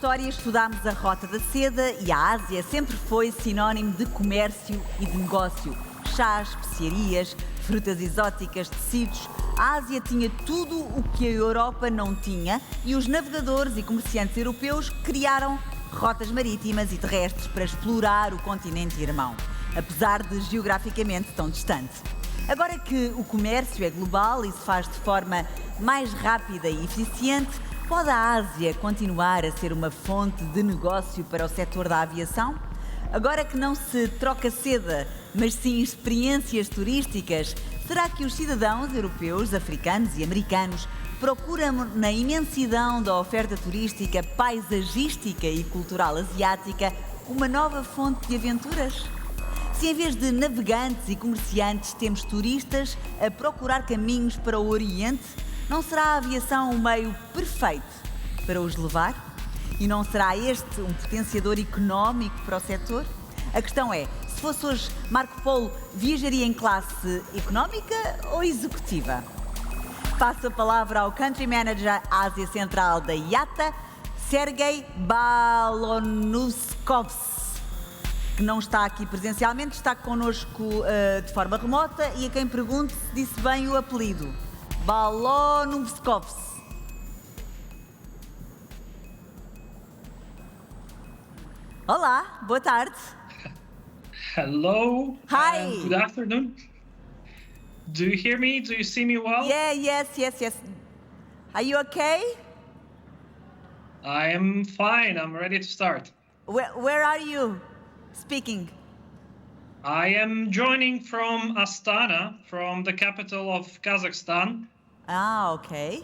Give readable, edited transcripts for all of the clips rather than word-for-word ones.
história estudámos a Rota da Seda e a Ásia sempre foi sinónimo de comércio e de negócio. Chás, especiarias, frutas exóticas, tecidos. A Ásia tinha tudo o que a Europa não tinha e os navegadores e comerciantes europeus criaram rotas marítimas e terrestres para explorar o continente irmão, apesar de geograficamente tão distante. Agora que o comércio é global e se faz de forma mais rápida e eficiente, pode a Ásia continuar a ser uma fonte de negócio para o setor da aviação? Agora que não se troca seda, mas sim experiências turísticas, será que os cidadãos europeus, africanos e americanos procuram na imensidão da oferta turística, paisagística e cultural asiática uma nova fonte de aventuras? Se em vez de navegantes e comerciantes temos turistas a procurar caminhos para o Oriente, não será a aviação o meio perfeito para os levar? E não será este um potenciador económico para o setor? A questão é, se fosse hoje Marco Polo, viajaria em classe económica ou executiva? Passo a palavra ao Country Manager Ásia Central da IATA, Sergejs Balonuškovs, que não está aqui presencialmente, está connosco de forma remota e a quem pergunto se disse bem o apelido. Balonuškovs. Olá, boa tarde. Hello. Hi. Good afternoon. Do you hear me? Do you see me well? Yeah, yes. Are you okay? I am fine. I'm ready to start. Where are you speaking? I am joining from Astana, from the capital of Kazakhstan. Ah, okay.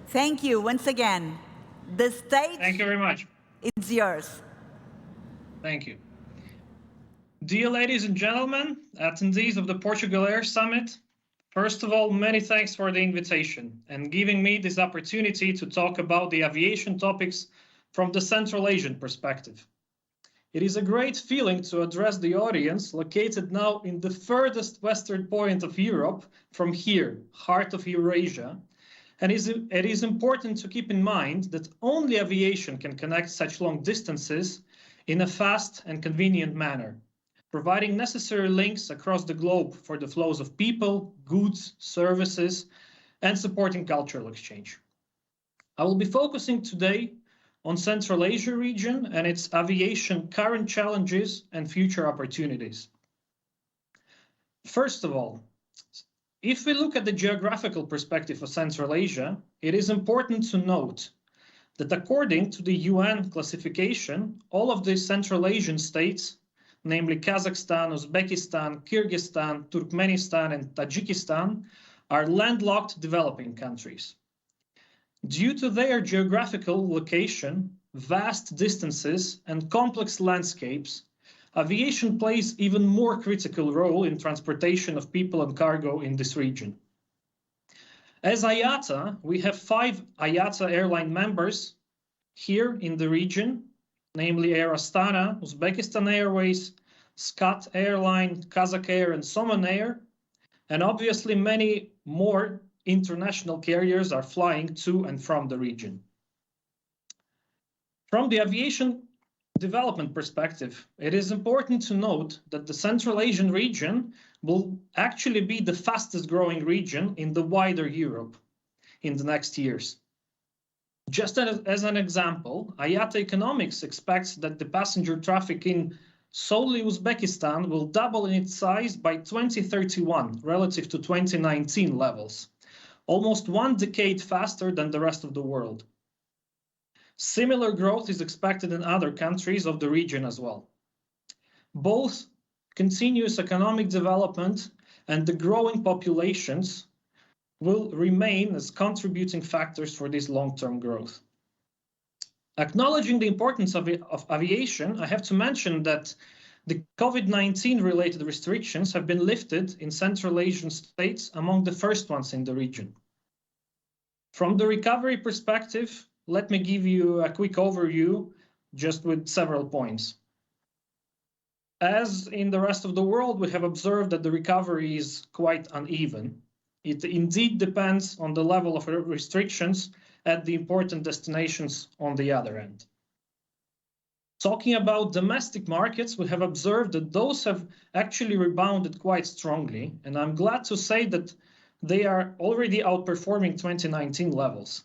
Thank you once again. The stage Thank you very much. is yours. Thank you. Dear ladies and gentlemen, attendees of the Portugal Air Summit, first of all, many thanks for the invitation and giving me this opportunity to talk about the aviation topics from the Central Asian perspective. It is a great feeling to address the audience located now in the furthest western point of Europe from here, heart of Eurasia. And it is important to keep in mind that only aviation can connect such long distances in a fast and convenient manner, providing necessary links across the globe for the flows of people, goods, services, and supporting cultural exchange. I will be focusing today on Central Asia region and its aviation current challenges and future opportunities. First of all, if we look at the geographical perspective of Central Asia, it is important to note that according to the UN classification, all of the Central Asian states, namely Kazakhstan, Uzbekistan, Kyrgyzstan, Turkmenistan, and Tajikistan, are landlocked developing countries. Due to their geographical location, vast distances, and complex landscapes, aviation plays even more critical role in transportation of people and cargo in this region. As IATA, we have 5 IATA airline members here in the region, namely Air Astana, Uzbekistan Airways, Skat Airline, Kazakh Air, and Soman Air, and obviously many more international carriers are flying to and from the region. From the aviation development perspective, it is important to note that the Central Asian region will actually be the fastest growing region in the wider Europe in the next years. Just as an example, IATA Economics expects that the passenger traffic in solely Uzbekistan will double in its size by 2031 relative to 2019 levels, almost 1 decade faster than the rest of the world. Similar growth is expected in other countries of the region as well. Both continuous economic development and the growing populations will remain as contributing factors for this long-term growth. Acknowledging the importance of aviation, I have to mention that the COVID-19 related restrictions have been lifted in Central Asian states among the first ones in the region. From the recovery perspective, let me give you a quick overview just with several points. As in the rest of the world, we have observed that the recovery is quite uneven. It indeed depends on the level of restrictions at the important destinations on the other end. Talking about domestic markets, we have observed that those have actually rebounded quite strongly, and I'm glad to say that they are already outperforming 2019 levels.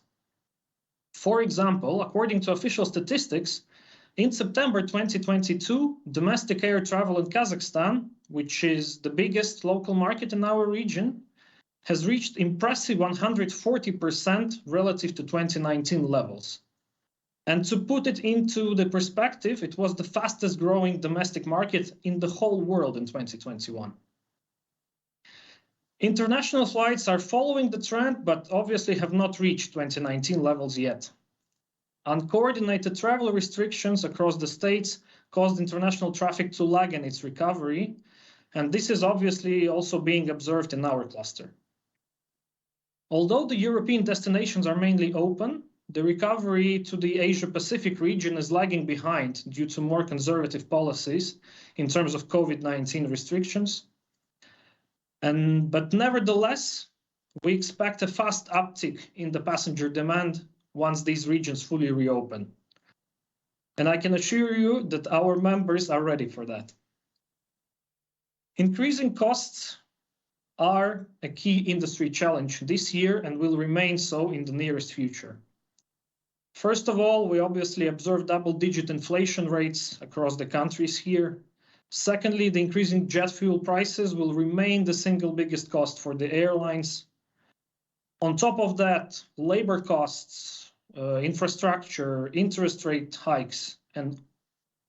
For example, according to official statistics, in September 2022, domestic air travel in Kazakhstan, which is the biggest local market in our region, has reached impressive 140% relative to 2019 levels. And to put it into the perspective, it was the fastest growing domestic market in the whole world in 2021. International flights are following the trend, but obviously have not reached 2019 levels yet. Uncoordinated travel restrictions across the states caused international traffic to lag in its recovery, and this is obviously also being observed in our cluster. Although the European destinations are mainly open, the recovery to the Asia-Pacific region is lagging behind due to more conservative policies in terms of COVID-19 restrictions. But nevertheless, we expect a fast uptick in the passenger demand once these regions fully reopen. And I can assure you that our members are ready for that. Increasing costs are a key industry challenge this year and will remain so in the nearest future. First of all, we obviously observe double-digit inflation rates across the countries here. Secondly, the increasing jet fuel prices will remain the single biggest cost for the airlines. On top of that, labor costs, infrastructure, interest rate hikes, and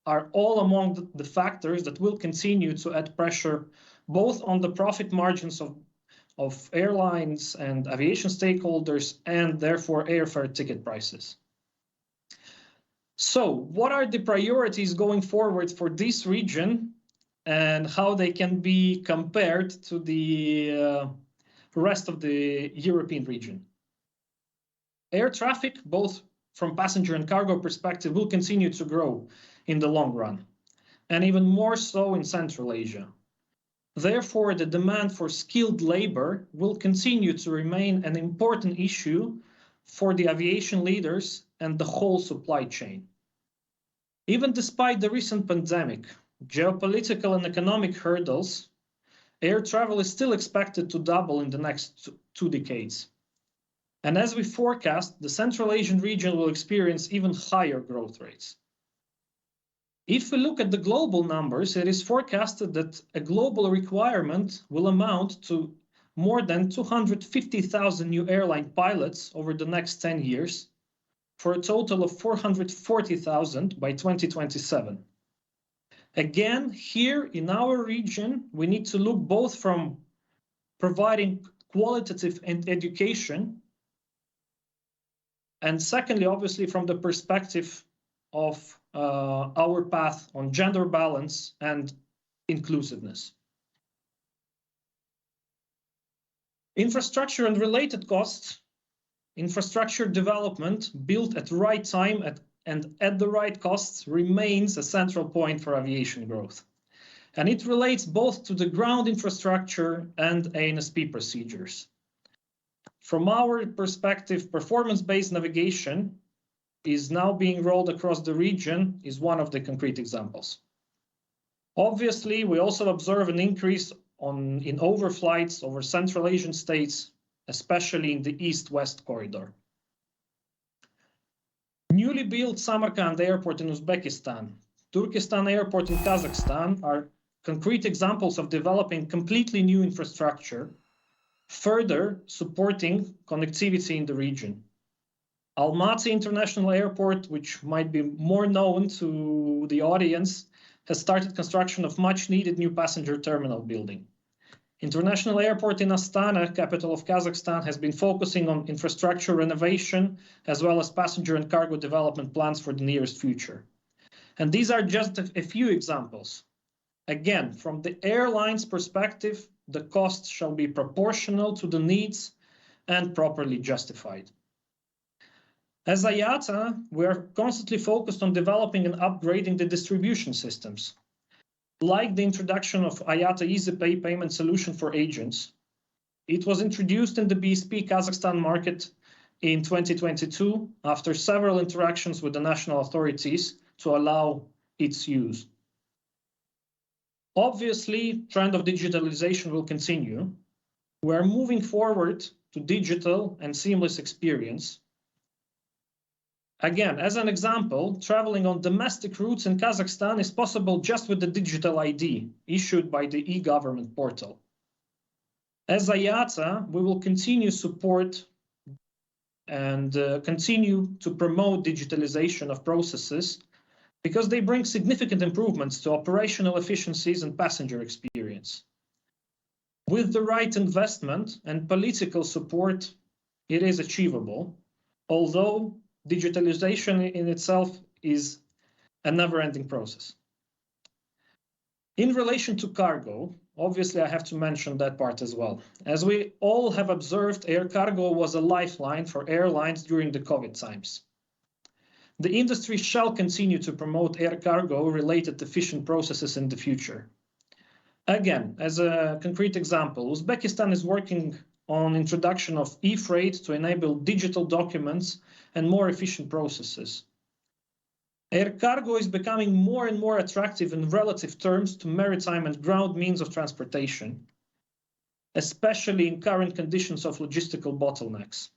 are all among the factors that will continue to add pressure both on the profit margins of airlines and aviation stakeholders, and therefore airfare ticket prices. So what are the priorities going forward for this region and how they can be compared to the rest of the European region? Air traffic, both from passenger and cargo perspective, will continue to grow in the long run, and even more so in Central Asia. Therefore, the demand for skilled labor will continue to remain an important issue for the aviation leaders and the whole supply chain. Even despite the recent pandemic, geopolitical and economic hurdles, air travel is still expected to double in the next 2 decades. And as we forecast, the Central Asian region will experience even higher growth rates. If we look at the global numbers, it is forecasted that a global requirement will amount to more than 250,000 new airline pilots over the next 10 years, for a total of 440,000 by 2027. Again, here in our region, we need to look both from providing qualitative education, and secondly, obviously, from the perspective of our path on gender balance and inclusiveness. Infrastructure and related costs. Infrastructure development built at the right time and at the right costs remains a central point for aviation growth. And it relates both to the ground infrastructure and ANSP procedures. From our perspective, performance-based navigation is now being rolled across the region is one of the concrete examples. Obviously, we also observe an increase in overflights over Central Asian states, especially in the east-west corridor. Newly built Samarkand Airport in Uzbekistan, Turkestan Airport in Kazakhstan are concrete examples of developing completely new infrastructure, further supporting connectivity in the region. Almaty International Airport, which might be more known to the audience, has started construction of much-needed new passenger terminal building. International Airport in Astana, capital of Kazakhstan, has been focusing on infrastructure renovation as well as passenger and cargo development plans for the nearest future. And these are just a few examples. Again, from the airline's perspective, the costs shall be proportional to the needs and properly justified. As IATA, we are constantly focused on developing and upgrading the distribution systems, like the introduction of IATA EasyPay payment solution for agents. It was introduced in the BSP Kazakhstan market in 2022 after several interactions with the national authorities to allow its use. Obviously, trend of digitalization will continue. We're moving forward to digital and seamless experience. Again, as an example, traveling on domestic routes in Kazakhstan is possible just with the digital ID issued by the e-government portal. As IATA, we will continue support and continue to promote digitalization of processes because they bring significant improvements to operational efficiencies and passenger experience. With the right investment and political support, it is achievable, although digitalization in itself is a never-ending process. In relation to cargo, obviously I have to mention that part as well. As we all have observed, air cargo was a lifeline for airlines during the COVID times. The industry shall continue to promote air cargo-related efficient processes in the future. Again, as a concrete example, Uzbekistan is working on introduction of e-freight to enable digital documents and more efficient processes. Air cargo is becoming more and more attractive in relative terms to maritime and ground means of transportation, especially in current conditions of logistical bottlenecks.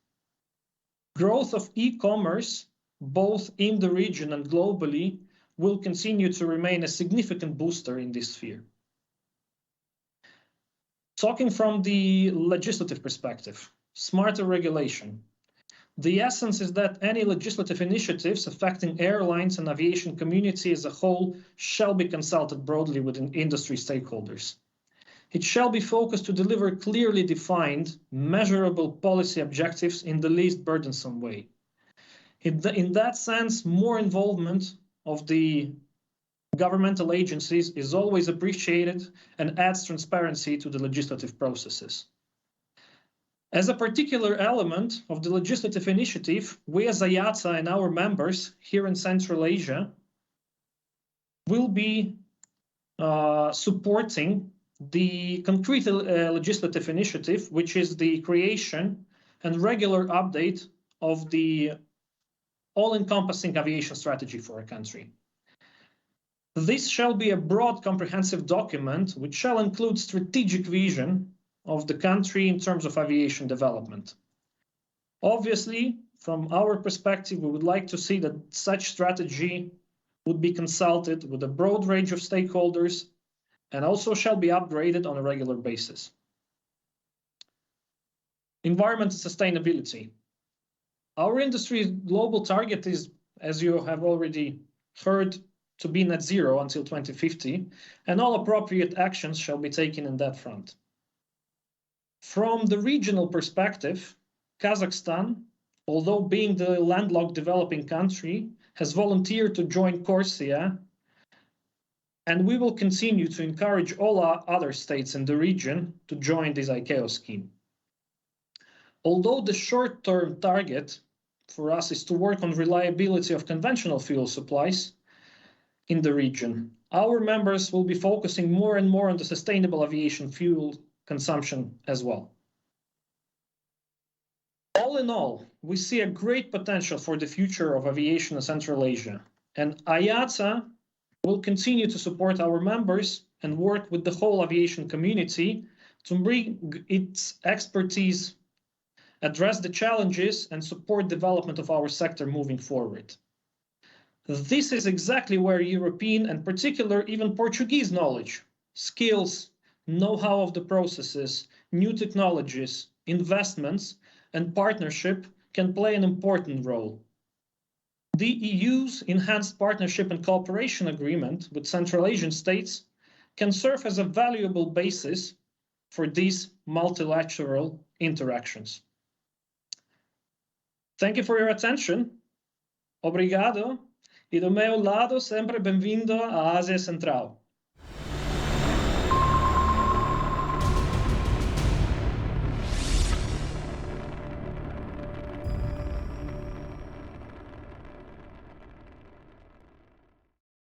Growth of e-commerce, both in the region and globally, will continue to remain a significant booster in this sphere. Talking from the legislative perspective, smarter regulation. The essence is that any legislative initiatives affecting airlines and aviation community as a whole shall be consulted broadly with industry stakeholders. It shall be focused to deliver clearly defined, measurable policy objectives in the least burdensome way. In that sense, more involvement of the governmental agencies is always appreciated and adds transparency to the legislative processes. As a particular element of the legislative initiative, we as IATA and our members here in Central Asia will be supporting the concrete legislative initiative, which is the creation and regular update of the all-encompassing aviation strategy for a country. This shall be a broad, comprehensive document which shall include strategic vision of the country in terms of aviation development. Obviously, from our perspective, we would like to see that such strategy would be consulted with a broad range of stakeholders and also shall be upgraded on a regular basis. Environment and sustainability. Our industry's global target is, as you have already heard, to be net zero until 2050, and all appropriate actions shall be taken in that front. From the regional perspective, Kazakhstan, although being the landlocked developing country, has volunteered to join CORSIA, and we will continue to encourage all our other states in the region to join this ICAO scheme. Although the short-term target for us is to work on reliability of conventional fuel supplies in the region, our members will be focusing more and more on the sustainable aviation fuel consumption as well. All in all, we see a great potential for the future of aviation in Central Asia, and IATA will continue to support our members and work with the whole aviation community to bring its expertise, address the challenges, and support development of our sector moving forward. This is exactly where European and particular even Portuguese knowledge, skills, know-how of the processes, new technologies, investments, and partnership can play an important role. The EU's enhanced partnership and cooperation agreement with Central Asian states can serve as a valuable basis for these multilateral interactions. Thank you for your attention. Obrigado. E do meu lado, sempre bem-vindo à Ásia Central.